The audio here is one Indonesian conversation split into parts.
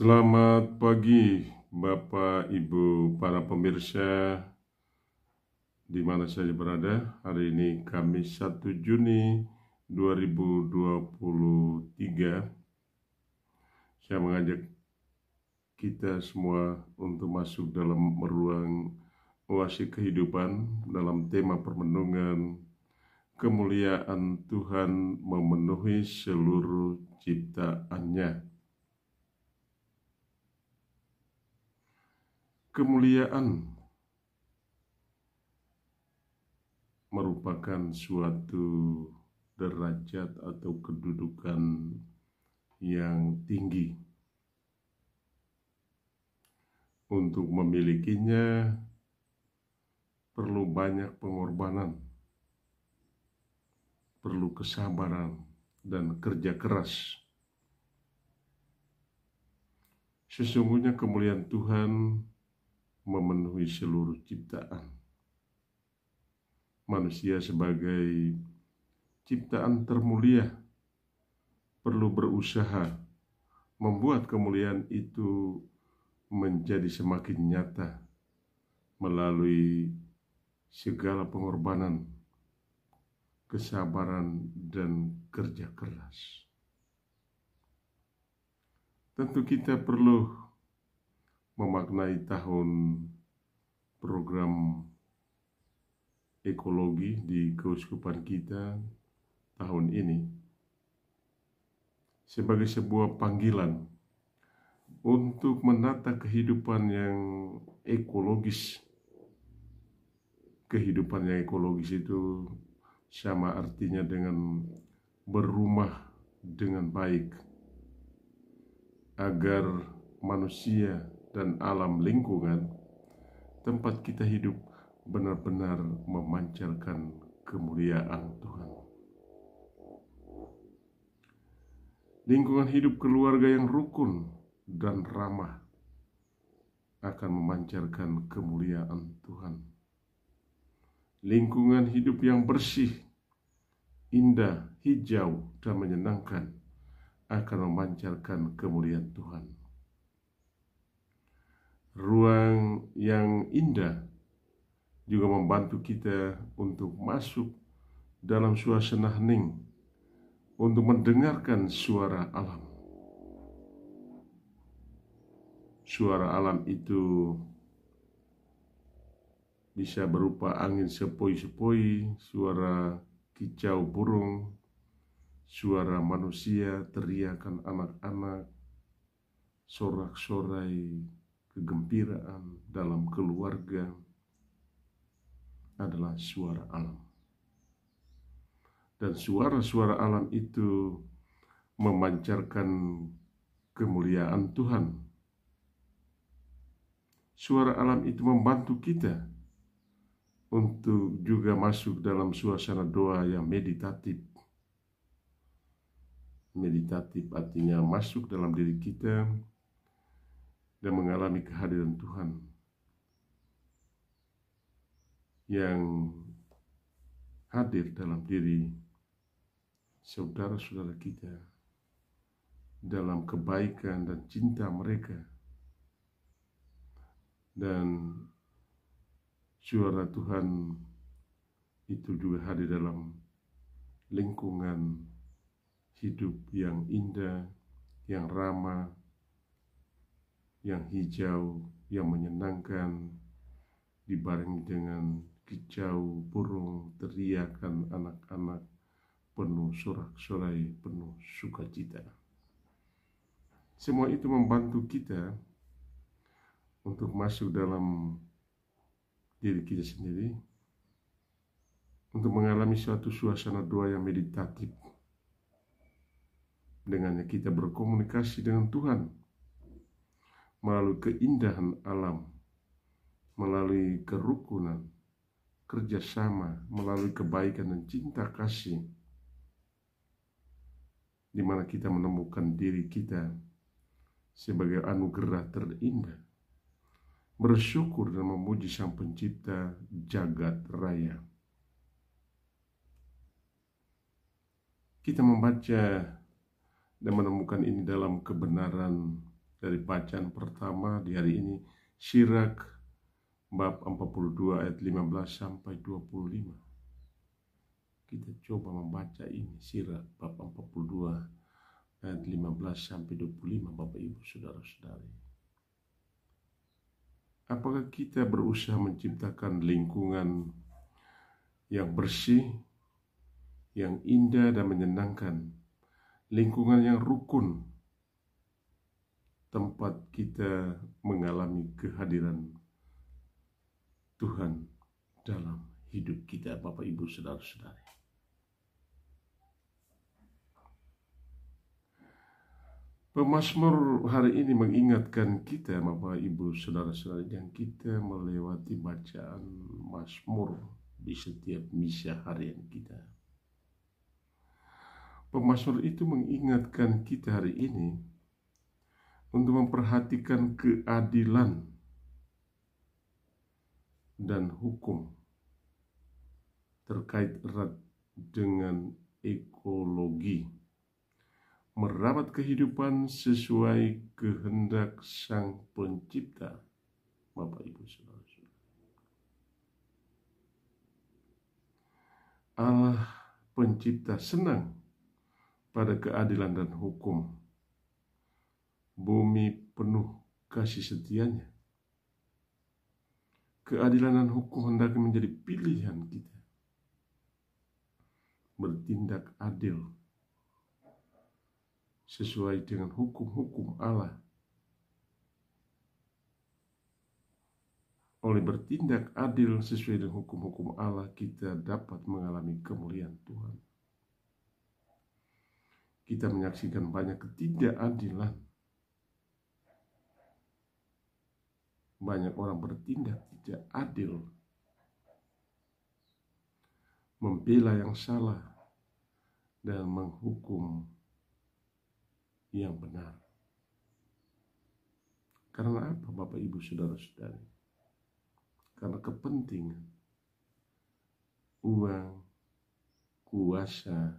Selamat pagi Bapak Ibu para pemirsa di mana saja berada. Hari ini Kamis 1 Juni 2023. Saya mengajak kita semua untuk masuk dalam ruang oasi kehidupan dalam tema permenungan kemuliaan Tuhan memenuhi seluruh ciptaannya. Kemuliaan merupakan suatu derajat atau kedudukan yang tinggi. Untuk memilikinya perlu banyak pengorbanan, perlu kesabaran dan kerja keras. Sesungguhnya kemuliaan Tuhan memenuhi seluruh ciptaan. Manusia sebagai ciptaan termulia perlu berusaha membuat kemuliaan itu menjadi semakin nyata melalui segala pengorbanan, kesabaran, dan kerja keras. Tentu kita perlu memaknai tahun program ekologi di keuskupan kita tahun ini sebagai sebuah panggilan untuk menata kehidupan yang ekologis. Kehidupan yang ekologis itu sama artinya dengan berumah dengan baik, agar manusia dan alam lingkungan tempat kita hidup benar-benar memancarkan kemuliaan Tuhan. Lingkungan hidup keluarga yang rukun dan ramah akan memancarkan kemuliaan Tuhan. Lingkungan hidup yang bersih, indah, hijau, dan menyenangkan akan memancarkan kemuliaan Tuhan. Ruang yang indah juga membantu kita untuk masuk dalam suasana hening, untuk mendengarkan suara alam. Suara alam itu bisa berupa angin sepoi-sepoi, suara kicau burung, suara manusia, teriakan anak-anak, sorak-sorai kegembiraan dalam keluarga adalah suara alam. Dan suara-suara alam itu memancarkan kemuliaan Tuhan. Suara alam itu membantu kita untuk juga masuk dalam suasana doa yang meditatif. Meditatif artinya masuk dalam diri kita dan mengalami kehadiran Tuhan yang hadir dalam diri saudara-saudara kita dalam kebaikan dan cinta mereka. Dan suara Tuhan itu juga hadir dalam lingkungan hidup yang indah, yang ramah, yang hijau, yang menyenangkan, dibarengi dengan kicau burung, teriakan anak-anak, penuh sorak-sorai, penuh sukacita. Semua itu membantu kita untuk masuk dalam diri kita sendiri, untuk mengalami suatu suasana doa yang meditatif. Dengannya kita berkomunikasi dengan Tuhan melalui keindahan alam, melalui kerukunan, kerjasama, melalui kebaikan dan cinta kasih, di mana kita menemukan diri kita sebagai anugerah terindah, bersyukur dan memuji Sang Pencipta jagat raya. Kita membaca dan menemukan ini dalam kebenaran dari bacaan pertama di hari ini, Syirak bab 42 ayat 15 sampai 25. Kita coba membaca ini, Syirak bab 42 ayat 15 sampai 25, Bapak Ibu Saudara-saudari. Apakah kita berusaha menciptakan lingkungan yang bersih, yang indah dan menyenangkan, lingkungan yang rukun, tempat kita mengalami kehadiran Tuhan dalam hidup kita, Bapak Ibu Saudara-saudari. Pemazmur hari ini mengingatkan kita, Bapak Ibu Saudara-saudari, yang kita melewati bacaan Mazmur di setiap misa harian kita. Pemazmur itu mengingatkan kita hari ini untuk memperhatikan keadilan dan hukum terkait erat dengan ekologi, merawat kehidupan sesuai kehendak Sang Pencipta, Bapak Ibu Saudara-saudara. Allah Pencipta senang pada keadilan dan hukum. Bumi penuh kasih setianya. Keadilan dan hukum hendaknya menjadi pilihan kita. Bertindak adil sesuai dengan hukum-hukum Allah. Oleh bertindak adil sesuai dengan hukum-hukum Allah, kita dapat mengalami kemuliaan Tuhan. Kita menyaksikan banyak ketidakadilan. Banyak orang bertindak tidak adil, membela yang salah dan menghukum yang benar. Karena apa, Bapak Ibu Saudara-saudari? Karena kepentingan, uang, kuasa,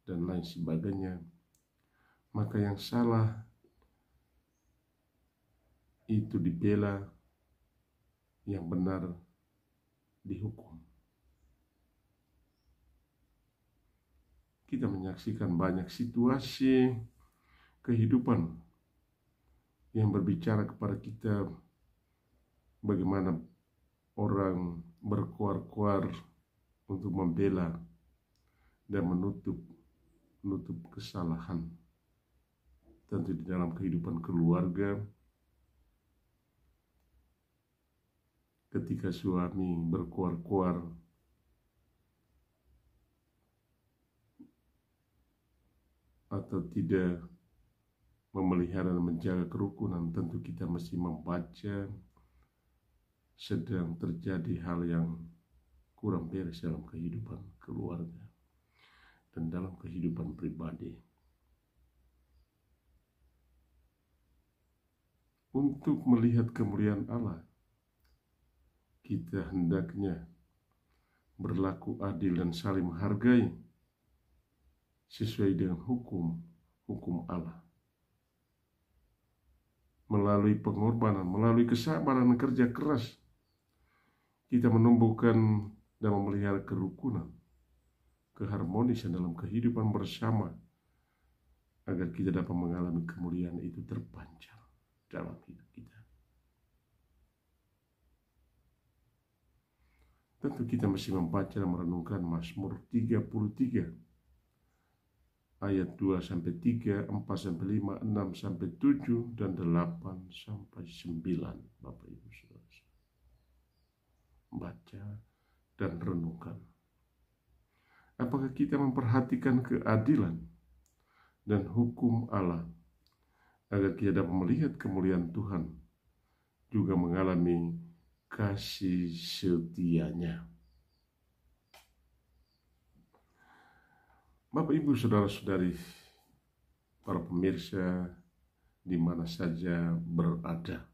dan lain sebagainya. Maka yang salah itu dibela, yang benar dihukum. Kita menyaksikan banyak situasi kehidupan yang berbicara kepada kita bagaimana orang berkuar-kuar untuk membela dan menutup kesalahan. Tentu di dalam kehidupan keluarga, ketika suami berkuar-kuar atau tidak memelihara dan menjaga kerukunan, tentu kita mesti membaca sedang terjadi hal yang kurang beres dalam kehidupan keluarga dan dalam kehidupan pribadi. Untuk melihat kemuliaan Allah, kita hendaknya berlaku adil dan saling menghargai sesuai dengan hukum Allah. Melalui pengorbanan, melalui kesabaran dan kerja keras, kita menumbuhkan dan memelihara kerukunan, keharmonisan dalam kehidupan bersama, agar kita dapat mengalami kemuliaan itu terpancar dalam hidup kita. Tentu kita mesti membaca dan merenungkan Mazmur 33 ayat 2 sampai 3, 4 sampai 5, 6 sampai 7 dan 8 sampai 9, Bapak Ibu Saudara. Baca dan renungkan. Apakah kita memperhatikan keadilan dan hukum Allah agar kita dapat melihat kemuliaan Tuhan, juga mengalami kasih setianya. Bapak Ibu Saudara-saudari, para pemirsa di mana saja berada,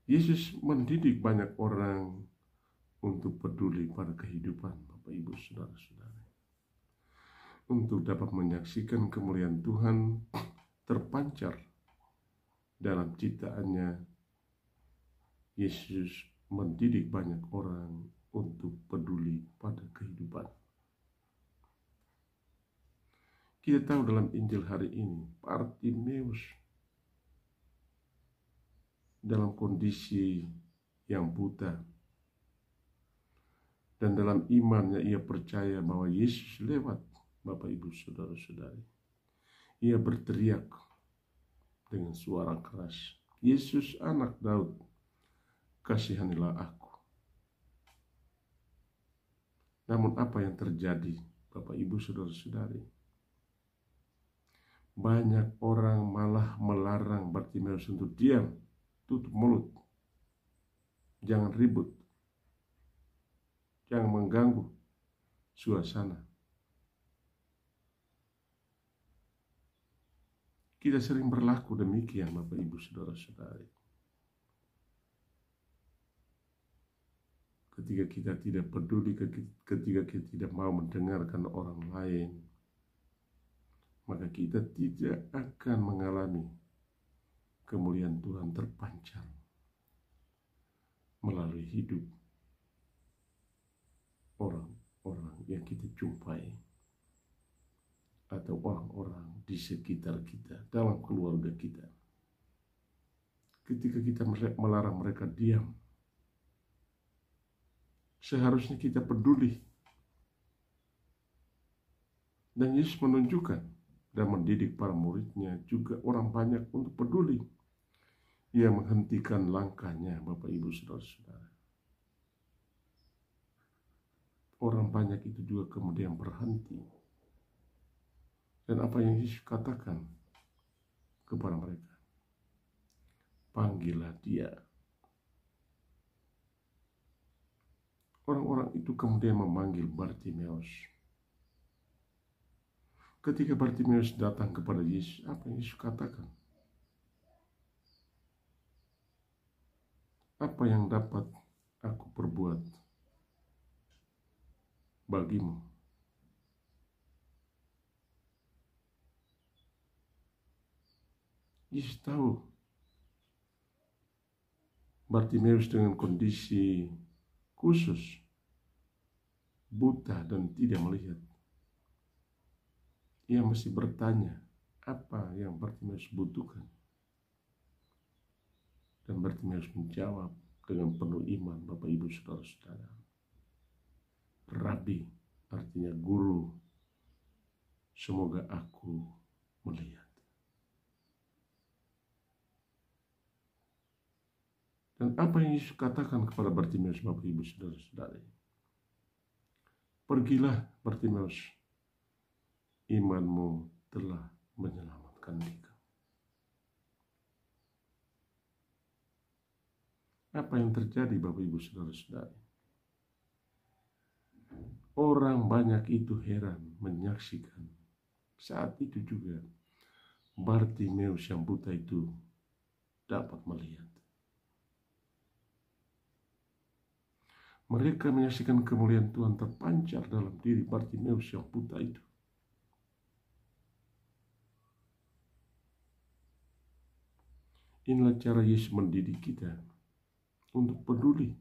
Yesus mendidik banyak orang untuk peduli pada kehidupan Bapak Ibu Saudara-saudari. untuk dapat menyaksikan kemuliaan Tuhan terpancar dalam ciptaannya. Yesus mendidik banyak orang untuk peduli pada kehidupan. Kita tahu dalam Injil hari ini, Bartimeus dalam kondisi yang buta, dan dalam imannya ia percaya bahwa Yesus lewat. Bapak, Ibu, Saudara-saudari, ia berteriak dengan suara keras, "Yesus, anak Daud, kasihanilah aku." Namun apa yang terjadi, Bapak, Ibu, Saudara-saudari? Banyak orang malah melarang Bartimeus untuk diam, tutup mulut, jangan ribut, jangan mengganggu suasana. Kita sering berlaku demikian, Bapak, Ibu, Saudara-saudari. Ketika kita tidak peduli, ketika kita tidak mau mendengarkan orang lain, maka kita tidak akan mengalami kemuliaan Tuhan terpancar melalui hidup orang-orang yang kita jumpai, atau orang-orang di sekitar kita, dalam keluarga kita. Ketika kita melarang mereka diam, seharusnya kita peduli. Dan Yesus menunjukkan dan mendidik para muridnya juga orang banyak untuk peduli. Ia menghentikan langkahnya, Bapak, Ibu, Saudara-saudara. Orang banyak itu juga kemudian berhenti. Dan apa yang Yesus katakan kepada mereka? Panggillah dia. Orang-orang itu kemudian memanggil Bartimeus. Ketika Bartimeus datang kepada Yesus, apa yang Yesus katakan? Apa yang dapat aku perbuat bagimu? Yesus tahu Bartimeus dengan kondisi khusus, buta dan tidak melihat. Ia masih bertanya apa yang Bartimeus butuhkan. Dan Bartimeus menjawab dengan penuh iman, Bapak, Ibu, Saudara-saudara. Rabi, artinya guru, semoga aku melihat. Dan apa yang Yesus katakan kepada Bartimeus, Bapak, Ibu, Saudara-saudari? Pergilah Bartimeus, imanmu telah menyelamatkan engkau. Apa yang terjadi, Bapak, Ibu, Saudara-saudari? Orang banyak itu heran menyaksikan. Saat itu juga Bartimeus yang buta itu dapat melihat. Mereka menyaksikan kemuliaan Tuhan terpancar dalam diri Bartimeus yang buta itu. Inilah cara Yesus mendidik kita untuk peduli.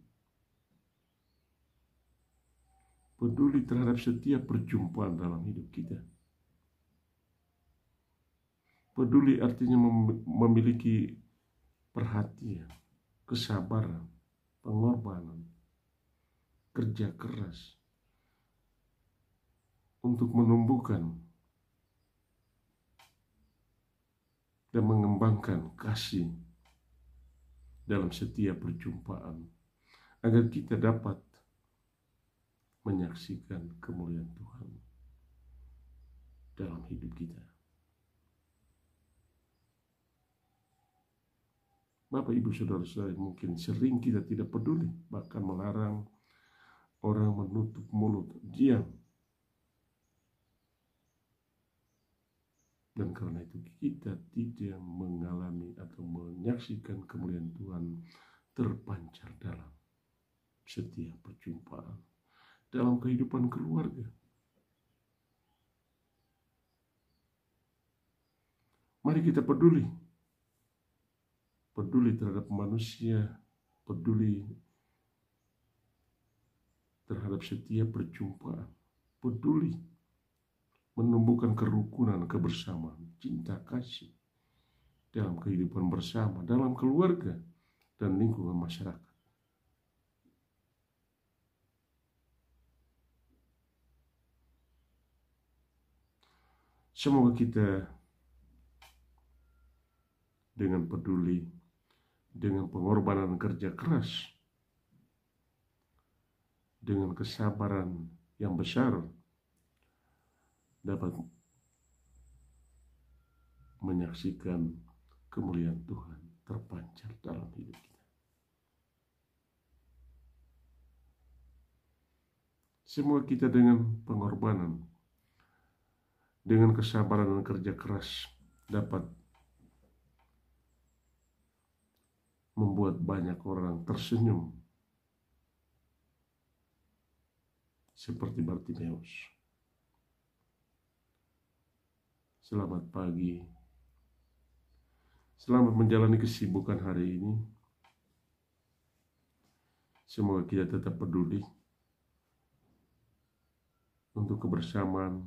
Peduli terhadap setiap perjumpaan dalam hidup kita. Peduli artinya memiliki perhatian, kesabaran, pengorbanan, kerja keras untuk menumbuhkan dan mengembangkan kasih dalam setiap perjumpaan, agar kita dapat menyaksikan kemuliaan Tuhan dalam hidup kita. Bapak, Ibu, Saudara-saudari, mungkin sering kita tidak peduli, bahkan melarang orang menutup mulut, diam. Dan karena itu kita tidak mengalami atau menyaksikan kemuliaan Tuhan terpancar dalam setiap perjumpaan, dalam kehidupan keluarga, Mari kita peduli terhadap manusia, peduli terhadap setiap perjumpaan, peduli menumbuhkan kerukunan, kebersamaan, cinta kasih dalam kehidupan bersama, dalam keluarga dan lingkungan masyarakat. Semoga kita dengan peduli, dengan pengorbanan kerja keras, dengan kesabaran yang besar, dapat menyaksikan kemuliaan Tuhan terpancar dalam hidup kita. Semoga kita dengan pengorbanan, dengan kesabaran dan kerja keras dapat membuat banyak orang tersenyum seperti Bartimeus. Selamat pagi. Selamat menjalani kesibukan hari ini. Semoga kita tetap peduli untuk kebersamaan,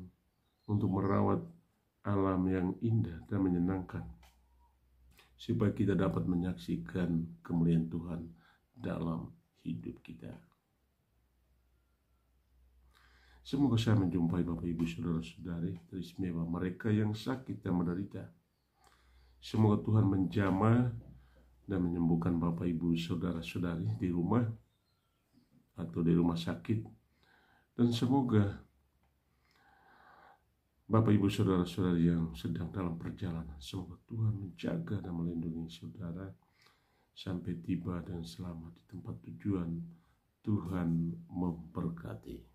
untuk merawat alam yang indah dan menyenangkan, supaya kita dapat menyaksikan kemuliaan Tuhan dalam hidup kita. Semoga saya menjumpai Bapak Ibu Saudara-saudari teristimewa, mereka yang sakit dan menderita. Semoga Tuhan menjamah dan menyembuhkan Bapak Ibu Saudara-saudari di rumah atau di rumah sakit. Dan semoga Bapak Ibu Saudara-saudari yang sedang dalam perjalanan, semoga Tuhan menjaga dan melindungi saudara sampai tiba dan selamat di tempat tujuan. Tuhan memberkati.